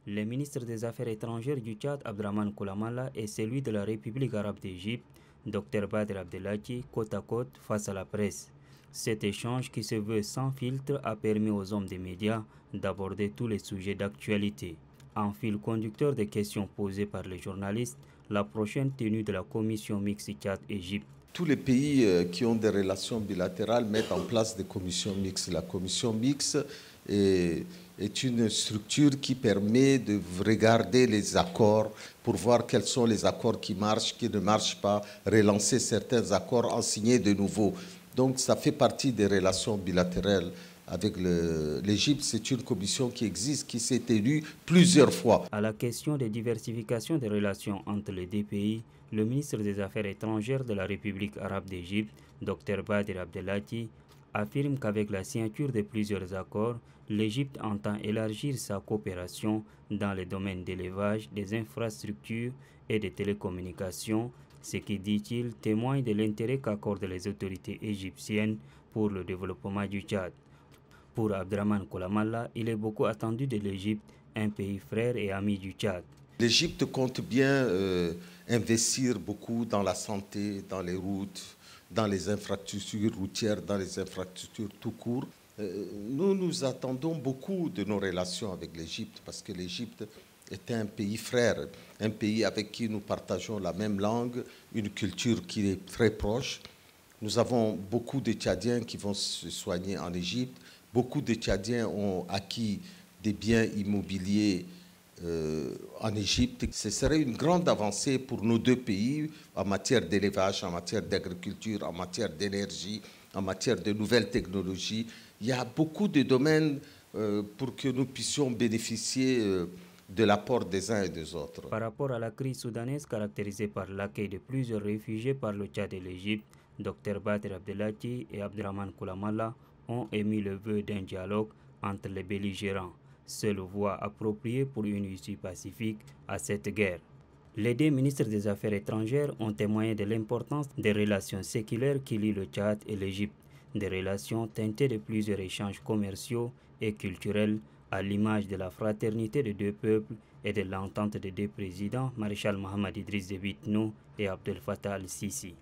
Le ministre des Affaires étrangères du Tchad, Abdrahmane Koulamalla, et celui de la République arabe d'Égypte, Dr Badr Abdelhati, côte à côte face à la presse. Cet échange qui se veut sans filtre a permis aux hommes des médias d'aborder tous les sujets d'actualité. En fil conducteur des questions posées par les journalistes, la prochaine tenue de la commission mixte Tchad-Égypte. Tous les pays qui ont des relations bilatérales mettent en place des commissions mixtes. La commission mixte est une structure qui permet de regarder les accords pour voir quels sont les accords qui marchent, qui ne marchent pas, relancer certains accords, en signer de nouveaux. Donc ça fait partie des relations bilatérales avec l'Égypte. C'est une commission qui existe, qui s'est élue plusieurs fois. À la question de diversification des relations entre les deux pays, le ministre des Affaires étrangères de la République arabe d'Égypte, Dr Badr Abdelhati, affirme qu'avec la signature de plusieurs accords, l'Égypte entend élargir sa coopération dans les domaines d'élevage, des infrastructures et des télécommunications, ce qui, dit-il, témoigne de l'intérêt qu'accordent les autorités égyptiennes pour le développement du Tchad. Pour Abdrahmane Koulamalla, il est beaucoup attendu de l'Égypte, un pays frère et ami du Tchad. L'Égypte compte bien investir beaucoup dans la santé, dans les routes, dans les infrastructures routières, dans les infrastructures tout court. Nous attendons beaucoup de nos relations avec l'Égypte parce que l'Égypte est un pays frère, un pays avec qui nous partageons la même langue, une culture qui est très proche. Nous avons beaucoup de Tchadiens qui vont se soigner en Égypte. Beaucoup de Tchadiens ont acquis des biens immobiliers en Égypte. Ce serait une grande avancée pour nos deux pays en matière d'élevage, en matière d'agriculture, en matière d'énergie, en matière de nouvelles technologies. Il y a beaucoup de domaines pour que nous puissions bénéficier de l'apport des uns et des autres. Par rapport à la crise soudanaise caractérisée par l'accueil de plusieurs réfugiés par le Tchad et l'Égypte, Dr Badr Abdelhati et Abdrahmane Koulamalla ont émis le vœu d'un dialogue entre les belligérants, seule voie appropriée pour une issue pacifique à cette guerre. Les deux ministres des Affaires étrangères ont témoigné de l'importance des relations séculaires qui lient le Tchad et l'Égypte, des relations teintées de plusieurs échanges commerciaux et culturels à l'image de la fraternité de deux peuples et de l'entente des deux présidents, Maréchal Mohamed Idriss Déby Itno et Abdel Fattah al-Sisi.